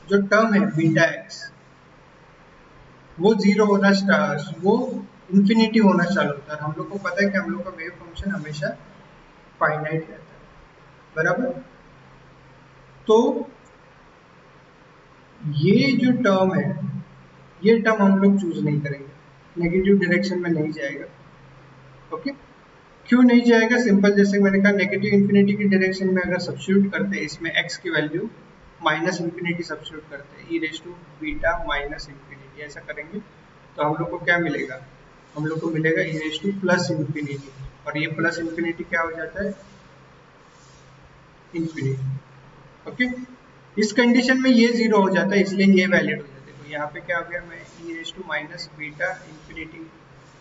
A: जो टर्म है बीटा एक्स वो जीरो होना वो इन्फिनिटी होना चालू होता है। हम लोग को पता है कि हम लोग का वेव फंक्शन हमेशा फाइनाइट रहता है, बराबर। तो ये जो टर्म है, ये टर्म हम लोग चूज नहीं करेंगे, नेगेटिव डायरेक्शन में नहीं जाएगा। ओके, क्यों नहीं जाएगा, सिंपल, जैसे मैंने कहा नेगेटिव इन्फिनिटी की डायरेक्शन में अगर सब्स्टिट्यूट करते हैं इसमें x की वैल्यू माइनस इन्फिनिटी सब्स्टिट्यूट करते हैं, e raise to beta minus infinity, ऐसा करेंगे तो हम लोग को क्या मिलेगा, हम लोग को मिलेगा ई रेज टू प्लस इन्फिनिटी, और ये प्लस इन्फिनिटी क्या हो जाता है, इन्फिनिटी। ओके, इस कंडीशन में ये जीरो हो जाता है, इसलिए ये वैलिड हो जाता है। तो यहाँ पे क्या हो गया, मैं e raise to minus beta infinity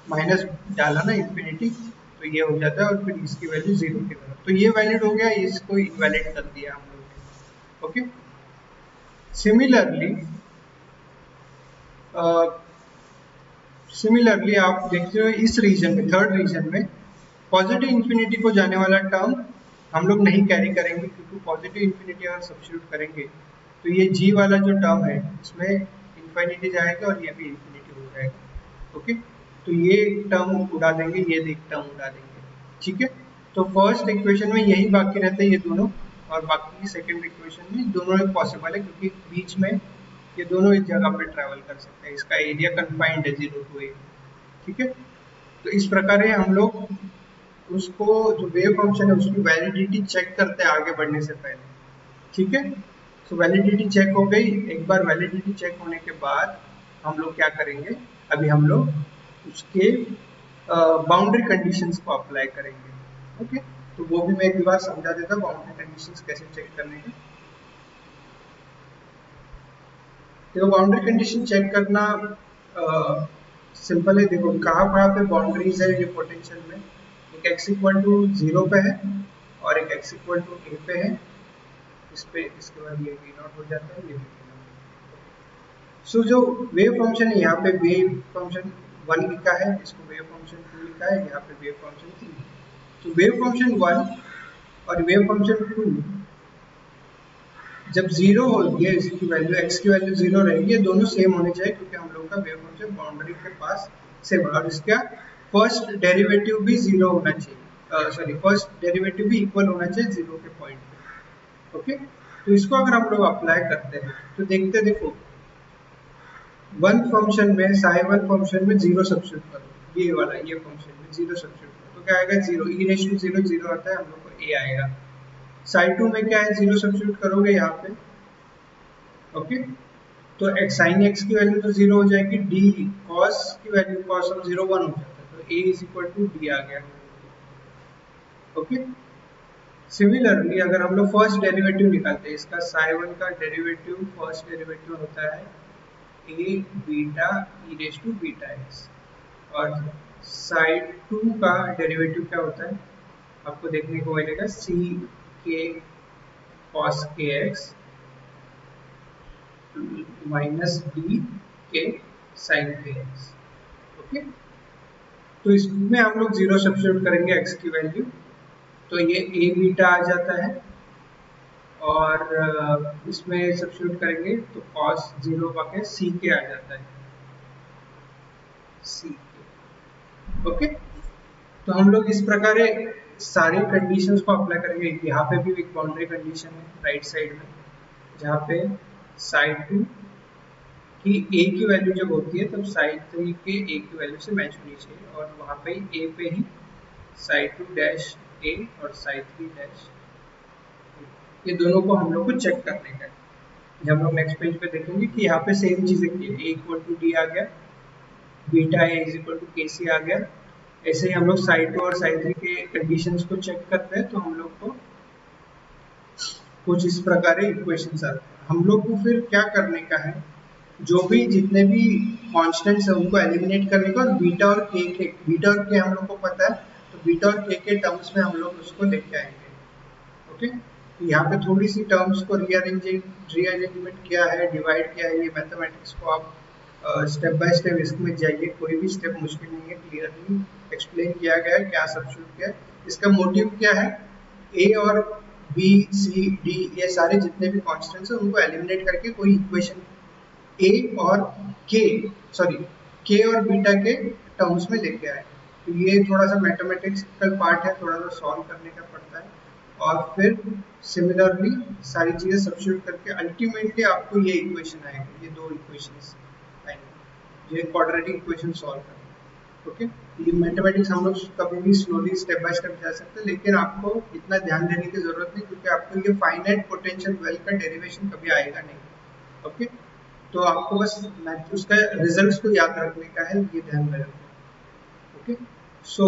A: minus डाला ना इन्फिनिटी, तो ये हो जाता है, और फिर इसकी वैल्यू जीरो की तरफ, तो ये वैलिड हो गया, इसको इनवैलिड कर दिया हम लोग ने। ओके, सिमिलरली आप देखते हो इस रीजन में, थर्ड रीजन में पॉजिटिव इन्फिनिटी को जाने वाला टर्म हम लोग नहीं कैरी करेंगे, क्योंकि पॉजिटिव इन्फिनिटी अगर सब्स्टिट्यूट करेंगे तो ये g वाला जो टर्म है इसमें इन्फिनिटी जाएगा और ये भी इन्फिनिटी हो जाएगा। ओके, तो ये टर्म उड़ा देंगे, ये एक टर्म उड़ा देंगे, ठीक है। तो फर्स्ट इक्वेशन में यही बाकी रहते हैं ये दोनों, और बाकी की सेकंड इक्वेशन में दोनों पॉसिबल है, क्योंकि बीच में ये दोनों इस जगह पे ट्रैवल कर सकते हैं, इसका एरिया कन्फाइंड है 0 to a, ठीक है। तो इस प्रकार हम लोग उसको जो वेव फंक्शन है उसकी वैलिडिटी चेक करते हैं आगे बढ़ने से पहले, ठीक है। तो वैलिडिटी चेक हो गई। एक बार वैलिडिटी चेक होने के बाद हम लोग क्या करेंगे, अभी हम लोग उसके बाउंड्री कंडीशंस को अप्लाई करेंगे। ओके, तो वो भी मैं एक बार समझा देता हूँ बाउंड्री कंडीशंस कैसे चेक करने के। देखो बाउंड्री कंडीशन चेक करना सिंपल है। देखो कहाँ कहाँ पे बाउंड्रीज है ये पोटेंशियल में, एक x इक्वल टू 0 पे है और एक x इक्वल टू a पे है। इस पे इसके बाद ये v नॉट हो जाता है, ये भी v नॉट। सो जो वेव फंक्शन है यहाँ पे वेव फंक्शन 1 लिखा है, इसको वेव फंक्शन 2 लिखा है, यहाँ पे वेव फंक्शन 3। तो वेव फंक्शन 1 और वेव फंक्शन 2 जब 0 होगी, इसकी वैल्यू x की वैल्यू 0 रहेगी, दोनों सेम होने चाहिए क्योंकि हम लोग का वेव फंक्शन बाउंड्री के पास सेम है। और इसका फर्स्ट डेरिवेटिव भी 0 होना चाहिए, सॉरी फर्स्ट डेरिवेटिव भी इक्वल होना चाहिए 0 के पॉइंट पे। ओके, तो इसको अगर हम लोग अप्लाई करते हैं तो देखते, देखो वन फंक्शन में साई1 फंक्शन में 0 सब्स्टिट्यूट करो, ये वाला ये फंक्शन में 0 सब्स्टिट्यूट करो तो क्या आएगा 0, e रेज़ टू 0 0 आता है, हम लोग को a आएगा। साई2 में क्या है 0 सब्स्टिट्यूट करोगे यहाँ पे। ओके, तो x sin x की वैल्यू तो 0 हो जाएगी, d cos की वैल्यू cos ऑफ 0 1 हो जाता है, तो a is equal to d आ गया। ओके, सिमिलरली अगर हम लोग फर्स्ट डेरिवेटिव निकालते हैं, इसका साई1 का डेरिवेटिव फर्स्ट डेरिवेटिव होता है a beta e raise to beta x, और साई2 का डेरिवेटिव क्या होता है आपको देखने को मिलेगा c k cos kx minus D के साइन के एक्स। ओके, तो इसमें हम लोग 0 सब्स्टिट्यूट करेंगे x की वैल्यू, तो ये a बीटा आ जाता है, और इसमें सब्स्टिट्यूट करेंगे तो cos 0 का के c के आ जाता है, c के। ओके, तो हम लोग इस प्रकार सारी कंडीशंस को अप्लाई करेंगे। यहाँ पे भी एक बाउंड्री कंडीशन है राइट साइड में, जहाँ पे साई2 कि a की वैल्यू जब होती है तब साई3 के a की वैल्यू से मैच होनी चाहिए, और वहाँ पे a पे ही साई2 डैश a और साई3 डैश ये दोनों को हम लोग को चेक करने का है। जब हम लोग नेक्स्ट पेज पे देखेंगे कि यहाँ पे सेम चीज़ें की है, a इक्वल टू डी आ गया, beta a is equal to k C आ गया। ऐसे ही हम लोग साई2 और साई3 के कंडीशंस को चेक करते हैं तो हम लोग को कुछ इस प्रकार इक्वेशंस आते हैं। हम लोग को फिर क्या करने का है, जो भी जितने भी कॉन्स्टेंट्स है उनको एलिमिनेट करने का, और बीटा और के हम लोग को पता है, तो बीटा और के टर्म्स में हम लोग उसको लेके आएंगे। ओके, तो यहाँ पे थोड़ी सी टर्म्स को रीअरेंजमेंट किया है, डिवाइड किया है। ये मैथमेटिक्स को आप स्टेप बाय स्टेप इसमें जाइए, कोई भी स्टेप मुश्किल नहीं है, क्लियरली एक्सप्लेन किया गया है क्या सब्स्टिट्यूट किया है, इसका मोटिव क्या है। ए और बी सी डी ये सारे जितने भी कॉन्स्टेंट्स हैं उनको एलिमिनेट करके कोई इक्वेशन ए और के और बीटा के टर्म्स में लेके आए। तो ये थोड़ा सा मैथमेटिकल पार्ट है, थोड़ा सा सॉल्व करने का पड़ता है, और फिर सिमिलरली सारी चीजें सब्स्टिट्यूट करके अल्टीमेटली आपको ये इक्वेशन आएगा, ये दो इक्वेशंस आएंगे, ये क्वाड्रेटिक इक्वेशन सॉल्व करना। ओके, ये मैथमेटिक्स हम लोग कभी भी स्लोली स्टेप बाय स्टेप जा सकते हैं, लेकिन आपको इतना ध्यान देने की जरूरत नहीं क्योंकि आपको ये फाइनाइट पोटेंशियल वेल का डेरिवेशन कभी आएगा नहीं। ओके, तो आपको बस उसका रिजल्ट्स को याद रखने का है, ये ध्यान में रखना। ओके, सो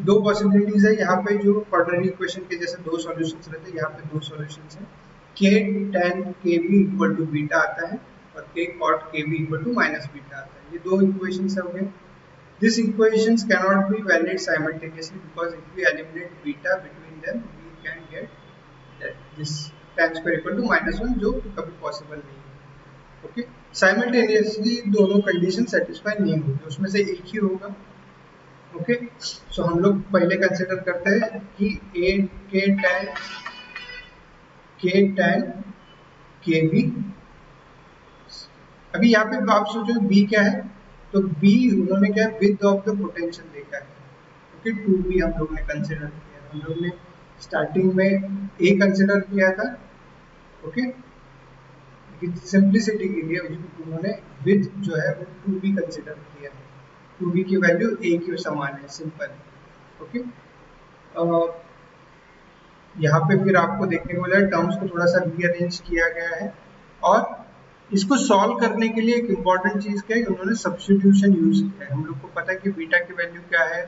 A: दो पॉसिबिलिटीज है यहाँ पे, जो क्वाड्रेटिक इक्वेशन के जैसे दो सॉल्यूशंस रहते हैं, यहाँ पे दो सॉल्यूशंस हैं। k tan kb equal to beta आता है और k cot kb equal to minus beta आता है, ये दो इक्वेशंस हो गए। These equations cannot be valid simultaneously because if we eliminate beta between them, we can get that this tan square equal to -1, जो कभी पॉसिबल नहीं है। ओके, साइमल्टेनियसली दोनों कंडीशन सेटिस्फाई नहीं होगी, उसमें से एक ही होगा। ओके, सो हम लोग पहले कंसिडर करते हैं कि k tan kb। अभी यहाँ पे आप सोचो b क्या है, तो b उन्होंने क्या विड्थ ऑफ द पोटेंशियल देखा है। ओके, 2b हम लोग ने कंसिडर किया, हम लोग ने स्टार्टिंग में a कंसिडर किया था। ओके, लेकिन सिंप्लिसिटी के लिए उन्होंने विड्थ जो है वो 2b कंसिडर किया है, 2b की वैल्यू a के समान है, सिंपल। ओके, यहाँ पे फिर आपको देखने को मिला टर्म्स को थोड़ा सा रीअरेंज किया गया है, और इसको सॉल्व करने के लिए एक इम्पॉर्टेंट चीज क्या है, उन्होंने सब्स्टिट्यूशन यूज किया है। हम लोग को पता है कि बीटा की वैल्यू क्या है,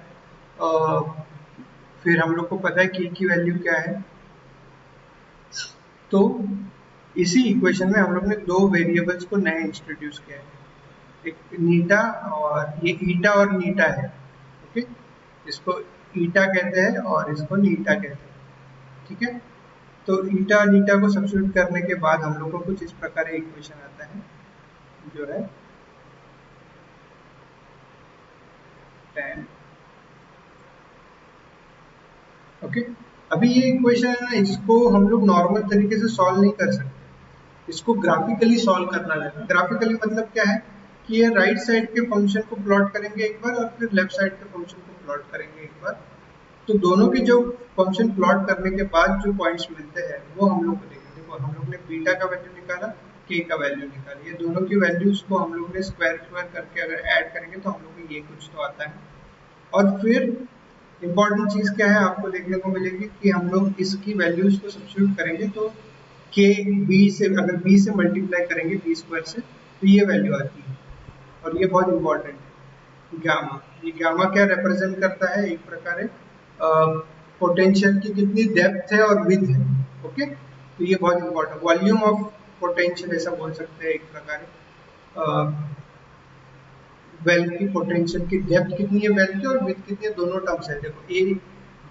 A: फिर हम लोग को पता है के की वैल्यू क्या है। तो इसी इक्वेशन में हम लोग ने दो वेरिएबल्स को नए इंट्रोड्यूस किया है, एक नीटा और ये ईटा और नीटा है। ओके, इसको ईटा कहते हैं और इसको नीटा कहते हैं। ठीक है, तो ईटा और नीटा को सब्स्टिट्यूट करने के बाद हम लोग को कुछ इस प्रकार का इक्वेशन आता है, जो है tan। ओके, अभी ये इक्वेशन है ना, इसको हम लोग नॉर्मल तरीके से सॉल्व नहीं कर सकते, इसको ग्राफिकली सॉल्व करना है। ग्राफिकली मतलब क्या है कि ये राइट साइड के फंक्शन को प्लॉट करेंगे एक बार, और फिर लेफ्ट साइड के फंक्शन को प्लॉट करेंगे एक बार। तो दोनों के जो फंक्शन प्लॉट करने के बाद जो पॉइंट्स मिलते हैं वो हम लोग को देखेंगे। देखो, हम लोग ने बीटा का वैल्यू निकाला, के का वैल्यू निकाली, ये दोनों की वैल्यूज को हम लोग ने स्क्वायर करके अगर ऐड करेंगे तो हम लोग को ये कुछ तो आता है। और फिर इम्पॉर्टेंट चीज क्या है आपको देखने को मिलेगी कि हम लोग इसकी वैल्यूज को सब्स्टिट्यूट करेंगे, तो के बी से, अगर बी से मल्टीप्लाई करेंगे बी स्क्वायर से, तो ये वैल्यू आती है। और ये बहुत इंपॉर्टेंट है, गामा। ये गामा क्या रिप्रेजेंट करता है, एक प्रकार है पोटेंशियल की कितनी डेप्थ है और विड्थ है। ओके, तो ये बहुत इंपॉर्टेंट, वॉल्यूम ऑफ पोटेंशियल ऐसा बोल सकते हैं एक प्रकार। वेल्थ की पोटेंशियल की डेप्थ कितनी है वेल्थ की, और विड्थ कितनी है, दोनों टर्म्स है। देखो ए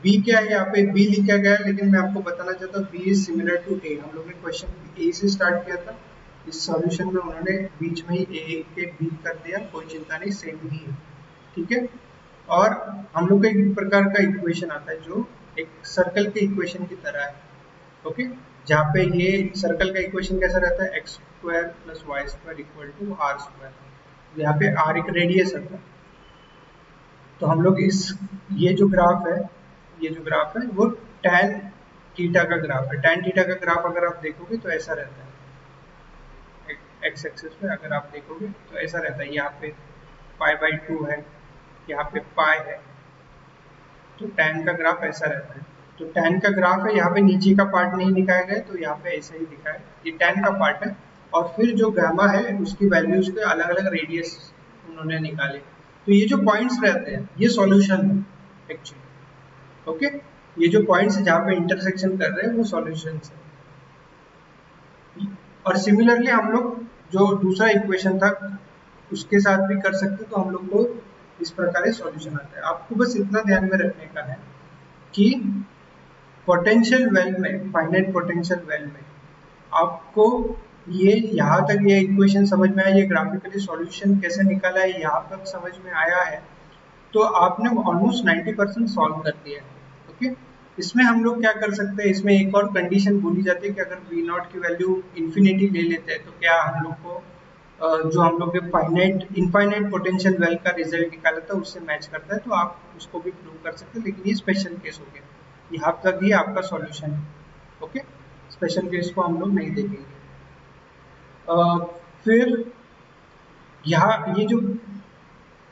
A: बी क्या है, यहाँ पे बी लिखा गया है, लेकिन मैं आपको बताना चाहता हूँ बी इज सिमिलर टू ए। हम लोग ने क्वेश्चन ए से स्टार्ट किया था, इस सॉल्यूशन में उन्होंने बीच में ही ए के बी कर दिया, कोई चिंता नहीं, सेम ही है। ठीक है, और हम लोग का एक प्रकार का इक्वेशन आता है जो एक सर्कल के इक्वेशन की तरह है। ओके, जहाँ पे ये सर्कल का इक्वेशन कैसा रहता है, x square plus y square equal to r square. यहाँ पे आर एक रेडियस है। तो हम लोग ये जो ग्राफ है, ये जो ग्राफ है वो tan थीटा का ग्राफ है। tan थीटा का ग्राफ अगर आप देखोगे तो ऐसा रहता है, एक्स एक्सिस पे अगर आप देखोगे तो ऐसा रहता है। यहाँ पे π/2 है, यहाँ पे पाई है, तो tan का ग्राफ ऐसा रहता है। तो tan का ग्राफ है, यहाँ पे नीचे का पार्ट नहीं दिखाया गया, तो यहाँ पे ऐसा ही दिखा है, ये tan का पार्ट है। और फिर जो गामा है उसकी वैल्यूज के अलग अलग रेडियस उन्होंने निकाले। तो ये जो पॉइंट्स रहते हैं ये सॉल्यूशन है एक्चुअली। ओके, ये जो पॉइंट्स जहाँ पे इंटरसेक्शन कर रहे हैं वो सॉल्यूशन है। और सिमिलरली हम लोग जो दूसरा इक्वेशन था उसके साथ भी कर सकते, तो हम लोग को इस प्रकार के सॉल्यूशन आता है। आपको बस इतना ध्यान में रखने का है कि पोटेंशियल वेल में, फाइनाइट पोटेंशियल वेल में आपको ये यहाँ तक ये इक्वेशन समझ में आया, ये ग्राफिकली सॉल्यूशन कैसे निकाला है यहाँ तक समझ में आया है, तो आपने ऑलमोस्ट 90% सॉल्व कर दिया है। ओके, इसमें हम लोग क्या कर सकते हैं, इसमें एक और कंडीशन बोली जाती है कि अगर v नॉट की वैल्यू इन्फिनिटी ले लेते हैं तो क्या हम लोग को जो हम लोग फाइनाइट इनफाइनाइट पोटेंशियल वेल का रिजल्ट निकाला था उससे मैच करता है, तो आप उसको भी प्रूव कर सकते हैं। लेकिन ये स्पेशल केस हो गया, यहाँ तक ही आपका सॉल्यूशन है। ओके, स्पेशल केस को हम लोग नहीं देखेंगे। फिर यहाँ ये जो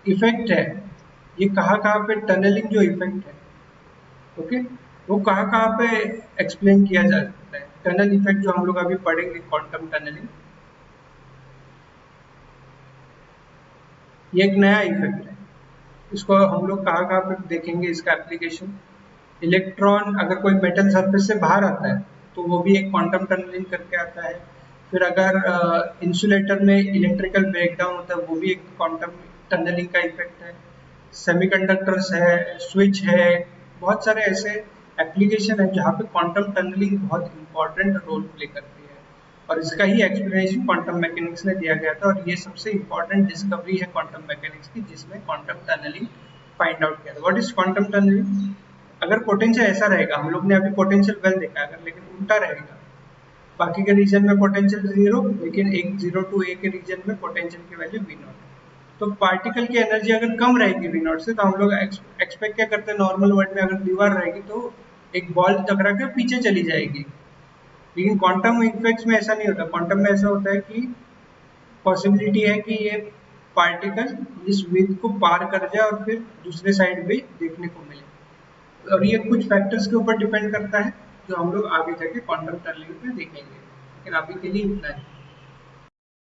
A: इफेक्ट है, ये कहाँ पे टनलिंग जो इफेक्ट है, ओके, वो कहाँ पे एक्सप्लेन किया जा सकता है। टनल इफेक्ट जो हम लोग अभी पढ़ेंगे, क्वांटम टनलिंग, ये एक नया इफेक्ट है। इसको हम लोग कहाँ पे देखेंगे, इसका एप्लीकेशन। इलेक्ट्रॉन अगर कोई मेटल सरफेस से बाहर आता है तो वो भी एक क्वांटम टनलिंग करके आता है। फिर अगर इंसुलेटर में इलेक्ट्रिकल ब्रेकडाउन होता है वो भी एक क्वांटम टनलिंग का इफेक्ट है। सेमीकंडक्टर्स है, स्विच है, बहुत सारे ऐसे एप्लीकेशन है जहाँ पे क्वांटम टनलिंग बहुत इंपॉर्टेंट रोल प्ले करती है। और इसका ही एक्सप्लेनेशन क्वांटम मैकेनिक्स ने दिया गया था, और ये सबसे इंपॉर्टेंट डिस्कवरी है क्वांटम मैकेनिक्स की, जिसमें क्वांटम टनलिंग फाइंड आउट किया था। What is quantum tunnelling? अगर पोटेंशियल ऐसा रहेगा, हम लोग ने अभी पोटेंशियल वेल देखा, अगर लेकिन उल्टा रहेगा, बाकी के रीजन में पोटेंशियल 0, लेकिन एक 0 to a के रीजन में पोटेंशियल की वैल्यू v नॉट। तो पार्टिकल की एनर्जी अगर कम रहेगी v नॉट से, तो हम लोग एक्सपेक्ट क्या करते हैं, नॉर्मल वर्ल्ड में अगर दीवार रहेगी तो एक बॉल टकरा के पीछे चली जाएगी। लेकिन क्वांटम इफेक्ट्स में ऐसा नहीं होता। क्वांटम में ऐसा होता है कि पॉसिबिलिटी है कि ये पार्टिकल इस विड्थ को पार कर जाए और फिर दूसरे साइड भी देखने को मिले। और ये कुछ फैक्टर्स के ऊपर डिपेंड करता है जो हम लोग आगे जाके क्वांटम टनलिंग में देखेंगे, लेकिन अभी के लिए इतना ही।